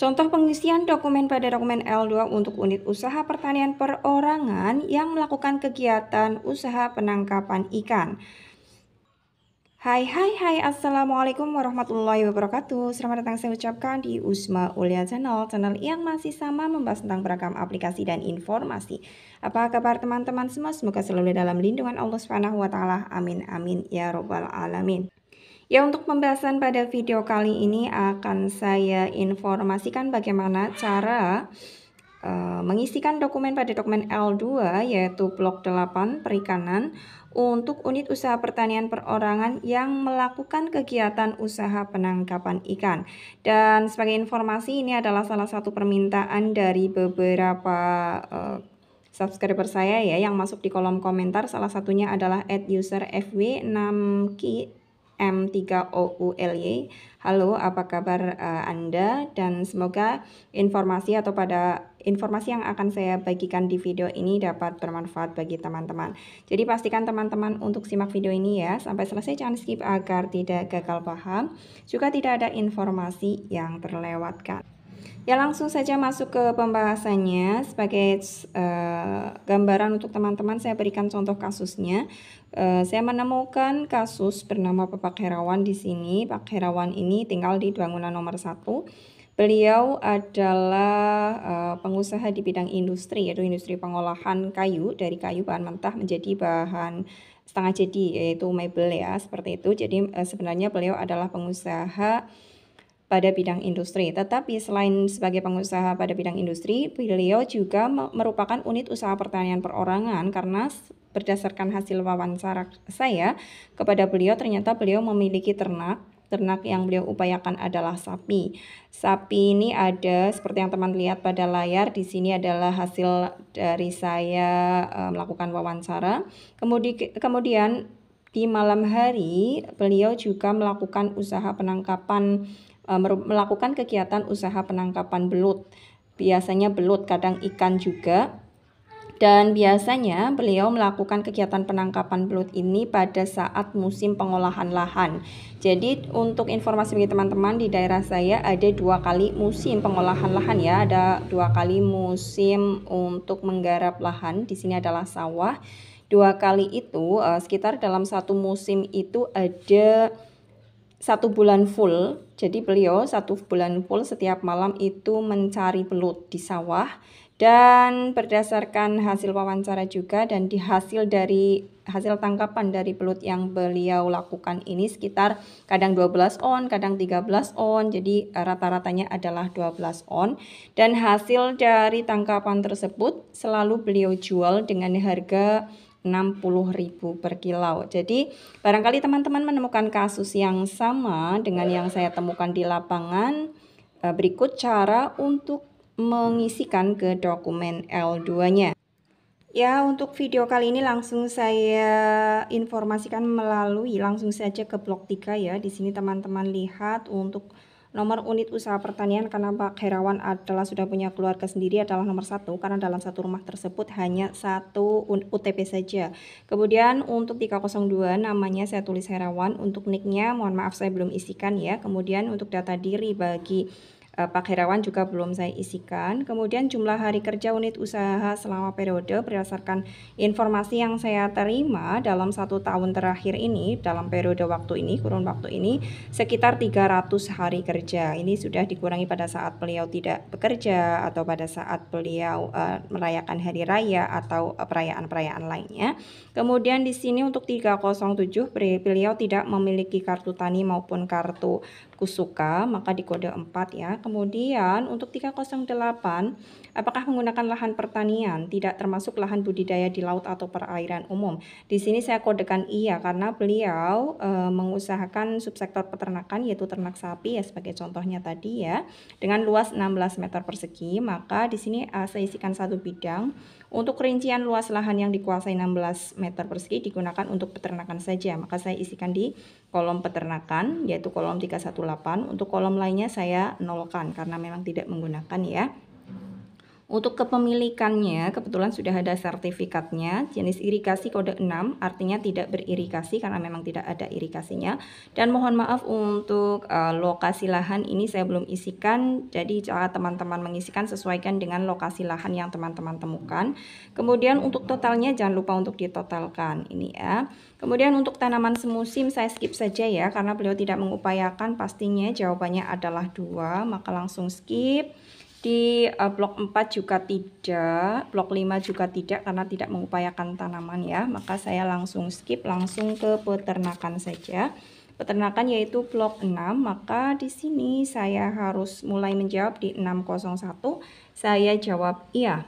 Contoh pengisian dokumen pada dokumen L2 untuk unit usaha pertanian perorangan yang melakukan kegiatan usaha penangkapan ikan. Hai, Assalamualaikum warahmatullahi wabarakatuh. Selamat datang saya ucapkan di Usma Ulia Channel yang masih sama membahas tentang beragam aplikasi dan informasi. Apa kabar teman-teman semua? Semoga selalu dalam lindungan Allah Subhanahu wa taala. Amin amin ya robbal alamin. Ya, untuk pembahasan pada video kali ini akan saya informasikan bagaimana cara mengisikan dokumen pada dokumen L2 yaitu blok 8 perikanan untuk unit usaha pertanian perorangan yang melakukan kegiatan usaha penangkapan ikan. Dan sebagai informasi, ini adalah salah satu permintaan dari beberapa subscriber saya ya yang masuk di kolom komentar. Salah satunya adalah @user_fw6ki M3OULY. Halo, apa kabar Anda? Dan semoga informasi yang akan saya bagikan di video ini dapat bermanfaat bagi teman-teman. Jadi pastikan teman-teman untuk simak video ini ya sampai selesai, jangan skip agar tidak gagal paham, juga tidak ada informasi yang terlewatkan. Ya, langsung saja masuk ke pembahasannya. Sebagai gambaran untuk teman-teman, saya berikan contoh kasusnya. Saya menemukan kasus bernama Pak Herawan di sini. Pak Herawan ini tinggal di bangunan nomor 1. Beliau adalah pengusaha di bidang industri, yaitu industri pengolahan kayu, dari kayu bahan mentah menjadi bahan setengah jadi, yaitu mebel ya, seperti itu. Jadi sebenarnya beliau adalah pengusaha pada bidang industri. Tetapi selain sebagai pengusaha pada bidang industri, beliau juga merupakan unit usaha pertanian perorangan karena berdasarkan hasil wawancara saya kepada beliau, ternyata beliau memiliki ternak yang beliau upayakan adalah sapi. Sapi ini ada seperti yang teman lihat pada layar. Di sini adalah hasil dari saya melakukan wawancara. Kemudian di malam hari beliau juga melakukan melakukan kegiatan usaha penangkapan belut. Biasanya belut, kadang ikan juga. Dan biasanya beliau melakukan kegiatan penangkapan belut ini pada saat musim pengolahan lahan. Jadi untuk informasi bagi teman-teman, di daerah saya ada 2 kali musim pengolahan lahan ya. Ada 2 kali musim untuk menggarap lahan. Di sini adalah sawah. 2 kali itu sekitar dalam satu musim itu ada 1 bulan full. Jadi beliau 1 bulan full setiap malam itu mencari belut di sawah. Dan berdasarkan hasil wawancara juga dan dari hasil tangkapan dari belut yang beliau lakukan ini sekitar kadang 12 on, kadang 13 on. Jadi rata-ratanya adalah 12 on. Dan hasil dari tangkapan tersebut selalu beliau jual dengan harga 60.000 per kilo. Jadi barangkali teman-teman menemukan kasus yang sama dengan yang saya temukan di lapangan. Berikut cara untuk mengisikan ke dokumen L2-nya. Ya, untuk video kali ini langsung saya informasikan langsung saja ke blok 3 ya. Di sini teman-teman lihat untuk nomor unit usaha pertanian, karena Pak Herawan adalah sudah punya keluarga sendiri, adalah nomor 1 karena dalam satu rumah tersebut hanya 1 UTP saja. Kemudian untuk 302 namanya saya tulis Herawan, untuk nicknya mohon maaf saya belum isikan ya. Kemudian untuk data diri bagi Pak Herawan juga belum saya isikan. Kemudian jumlah hari kerja unit usaha selama periode berdasarkan informasi yang saya terima dalam 1 tahun terakhir ini, dalam periode waktu ini, kurun waktu ini sekitar 300 hari kerja. Ini sudah dikurangi pada saat beliau tidak bekerja atau pada saat beliau merayakan hari raya atau perayaan-perayaan lainnya. Kemudian di sini untuk 307 beliau tidak memiliki kartu tani maupun kartu Kusuka, maka di kode 4 ya. Kemudian untuk 308 apakah menggunakan lahan pertanian, tidak termasuk lahan budidaya di laut atau perairan umum. Di sini saya kodekan iya karena beliau mengusahakan subsektor peternakan, yaitu ternak sapi ya sebagai contohnya tadi ya, dengan luas 16 meter persegi. Maka di sini saya isikan 1 bidang. Untuk rincian luas lahan yang dikuasai 16 meter persegi digunakan untuk peternakan saja, maka saya isikan di kolom peternakan yaitu kolom 318. Untuk kolom lainnya saya nolkan karena memang tidak menggunakan ya. Untuk kepemilikannya, kebetulan sudah ada sertifikatnya, jenis irigasi kode 6, artinya tidak beririgasi karena memang tidak ada irigasinya. Dan mohon maaf untuk lokasi lahan ini saya belum isikan, jadi cara teman-teman mengisikan sesuaikan dengan lokasi lahan yang teman-teman temukan. Kemudian untuk totalnya jangan lupa untuk ditotalkan, ini ya. Kemudian untuk tanaman semusim saya skip saja ya, karena beliau tidak mengupayakan, pastinya jawabannya adalah 2, maka langsung skip. Di blok 4 juga tidak, blok 5 juga tidak karena tidak mengupayakan tanaman ya. Maka saya langsung skip, langsung ke peternakan saja. Peternakan yaitu blok 6, maka di sini saya harus mulai menjawab di 601. Saya jawab iya.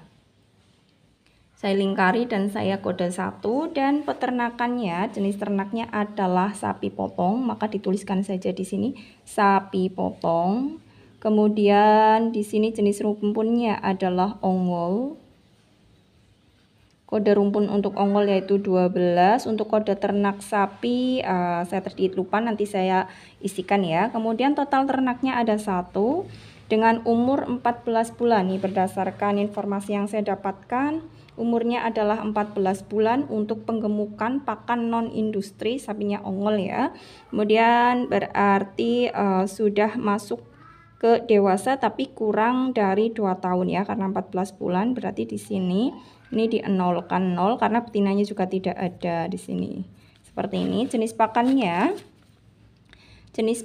Saya lingkari dan saya kode 1, dan peternakannya, jenis ternaknya adalah sapi potong, maka dituliskan saja di sini sapi potong. Kemudian di sini jenis rumpunnya adalah ongol. Kode rumpun untuk ongol yaitu 12. Untuk kode ternak sapi saya tadi lupa, nanti saya isikan ya. Kemudian total ternaknya ada 1 dengan umur 14 bulan. Nih berdasarkan informasi yang saya dapatkan, umurnya adalah 14 bulan untuk penggemukan pakan non industri sapinya ongol ya. Kemudian berarti sudah masuk ke dewasa tapi kurang dari 2 tahun ya, karena 14 bulan berarti di sini ini dienolkan 0 karena betinanya juga tidak ada di sini. Seperti ini. Jenis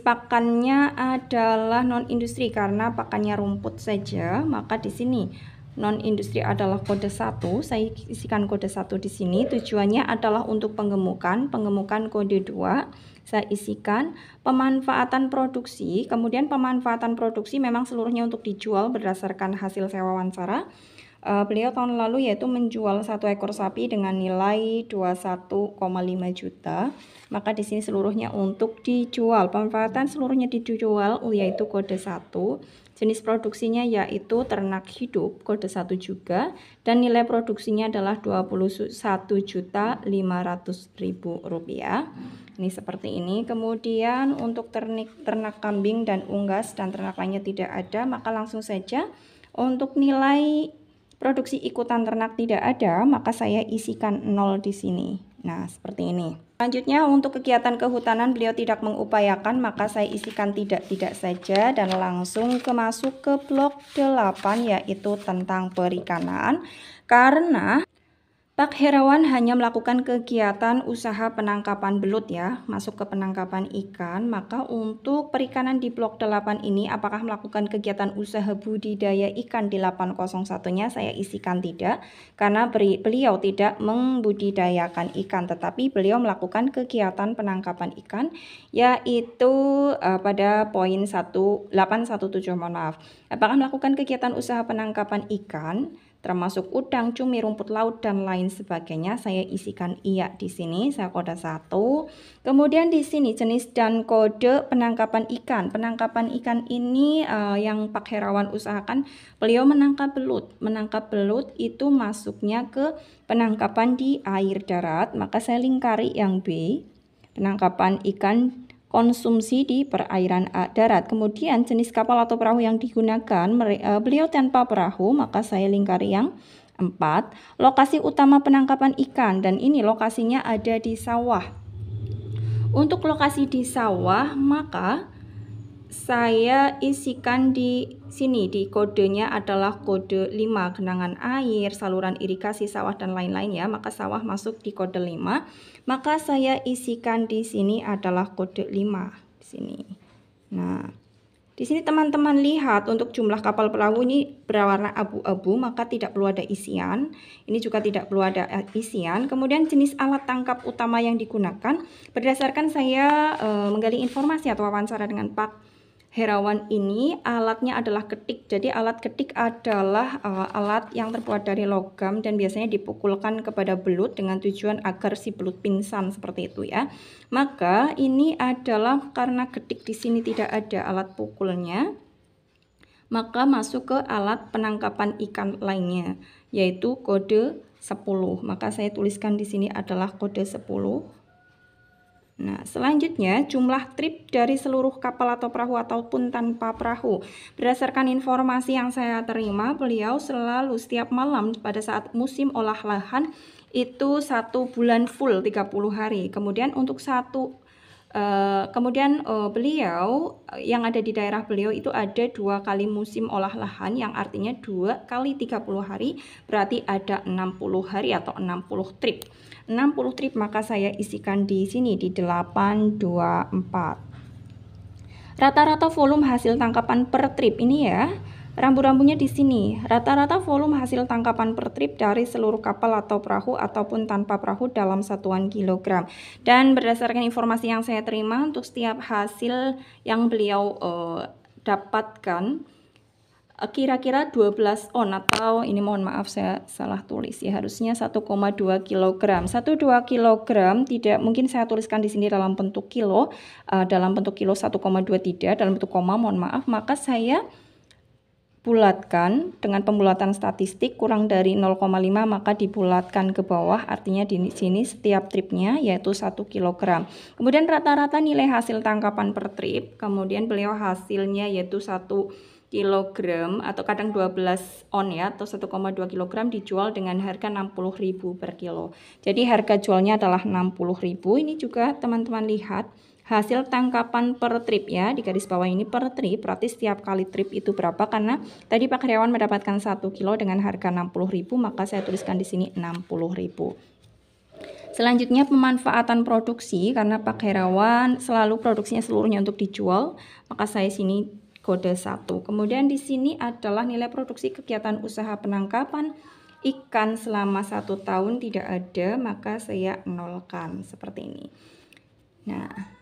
pakannya adalah non industri karena pakannya rumput saja, maka di sini non industri adalah kode 1. Saya isikan kode 1 di sini. Tujuannya adalah untuk penggemukan kode 2. Saya isikan pemanfaatan produksi. Kemudian pemanfaatan produksi memang seluruhnya untuk dijual berdasarkan hasil saya wawancara. Beliau tahun lalu yaitu menjual 1 ekor sapi dengan nilai 21,5 juta. Maka di sini seluruhnya untuk dijual. Pemanfaatan seluruhnya dijual yaitu kode 1. Jenis produksinya yaitu ternak hidup, kode 1 juga, dan nilai produksinya adalah Rp21.500.000. Ini seperti ini. Kemudian untuk ternak kambing dan unggas dan ternak lainnya tidak ada, maka langsung saja untuk nilai produksi ikutan ternak tidak ada, maka saya isikan 0 di sini. Nah, seperti ini. Selanjutnya untuk kegiatan kehutanan beliau tidak mengupayakan, maka saya isikan tidak saja dan langsung masuk ke blok 8 yaitu tentang perikanan. Karena Pak Herawan hanya melakukan kegiatan usaha penangkapan belut ya, masuk ke penangkapan ikan. Maka untuk perikanan di blok 8 ini apakah melakukan kegiatan usaha budidaya ikan di 801-nya saya isikan tidak, karena beliau tidak membudidayakan ikan, tetapi beliau melakukan kegiatan penangkapan ikan yaitu pada poin 817, mohon maaf. Apakah melakukan kegiatan usaha penangkapan ikan termasuk udang, cumi, rumput laut dan lain sebagainya, saya isikan iya di sini, saya kode 1. Kemudian di sini jenis dan kode penangkapan ikan. Penangkapan ikan ini yang Pak Herawan usahakan, beliau menangkap belut. Menangkap belut itu masuknya ke penangkapan di air darat, maka saya lingkari yang B, penangkapan ikan konsumsi di perairan darat. Kemudian jenis kapal atau perahu yang digunakan, beliau tanpa perahu, maka saya lingkari yang 4. Lokasi utama penangkapan ikan, dan ini lokasinya ada di sawah. Untuk lokasi di sawah, maka saya isikan di sini, di kodenya adalah kode 5, genangan air, saluran irigasi, sawah dan lain-lain ya. Maka sawah masuk di kode 5. Maka saya isikan di sini adalah kode 5 di sini. Nah, di sini teman-teman lihat untuk jumlah kapal perahu ini berwarna abu-abu, maka tidak perlu ada isian. Ini juga tidak perlu ada isian. Kemudian jenis alat tangkap utama yang digunakan, berdasarkan saya menggali informasi atau wawancara dengan Pak Herawan ini, alatnya adalah ketik. Jadi alat ketik adalah alat yang terbuat dari logam dan biasanya dipukulkan kepada belut dengan tujuan agar si belut pingsan, seperti itu ya. Maka ini adalah karena ketik di sini tidak ada alat pukulnya, maka masuk ke alat penangkapan ikan lainnya yaitu kode 10. Maka saya tuliskan di sini adalah kode 10. Nah, selanjutnya jumlah trip dari seluruh kapal atau perahu ataupun tanpa perahu. Berdasarkan informasi yang saya terima, beliau selalu setiap malam pada saat musim olah lahan itu 1 bulan full 30 hari. Kemudian untuk beliau yang ada di daerah beliau itu ada 2 kali musim olah lahan, yang artinya 2 kali 30 hari berarti ada 60 hari atau 60 trip. 60 trip maka saya isikan di sini di 824. Rata-rata volume hasil tangkapan per trip ini ya. Rambu-rambunya di sini. Rata-rata volume hasil tangkapan per trip dari seluruh kapal atau perahu ataupun tanpa perahu dalam satuan kilogram. Dan berdasarkan informasi yang saya terima, untuk setiap hasil yang beliau dapatkan kira-kira 12 on, atau ini mohon maaf saya salah tulis ya, harusnya 1,2 kg. 1,2 kg tidak mungkin saya tuliskan di sini dalam bentuk kilo, dalam bentuk kilo 1,2 tidak, dalam bentuk koma mohon maaf, maka saya bulatkan dengan pembulatan statistik kurang dari 0,5 maka dibulatkan ke bawah, artinya di sini setiap tripnya yaitu 1 kg. Kemudian rata-rata nilai hasil tangkapan per trip, kemudian beliau hasilnya yaitu 1 kilogram atau kadang 12 on ya, atau 1,2 kg dijual dengan harga 60.000 per kilo. Jadi harga jualnya adalah 60.000. Ini juga teman-teman lihat hasil tangkapan per trip ya, di garis bawah ini per trip, berarti setiap kali trip itu berapa, karena tadi Pak karyawan mendapatkan 1 kilo dengan harga 60.000, maka saya tuliskan di sini 60.000. Selanjutnya pemanfaatan produksi, karena Pak Herawan selalu produksinya seluruhnya untuk dijual, maka saya sini kode 1. Kemudian di sini adalah nilai produksi kegiatan usaha penangkapan ikan selama 1 tahun tidak ada, maka saya nolkan seperti ini. Nah,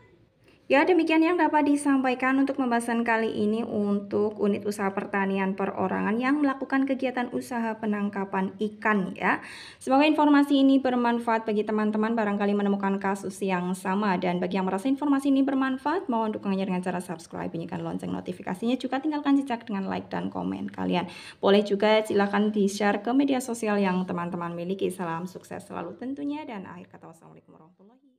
ya demikian yang dapat disampaikan untuk pembahasan kali ini untuk unit usaha pertanian perorangan yang melakukan kegiatan usaha penangkapan ikan ya. Semoga informasi ini bermanfaat bagi teman-teman barangkali menemukan kasus yang sama, dan bagi yang merasa informasi ini bermanfaat mohon dukungannya dengan cara subscribe, bunyikan lonceng notifikasinya, juga tinggalkan jejak dengan like dan komen kalian. Boleh juga silahkan di-share ke media sosial yang teman-teman miliki. Salam sukses selalu tentunya, dan akhir kata wassalamualaikum warahmatullahi wabarakatuh.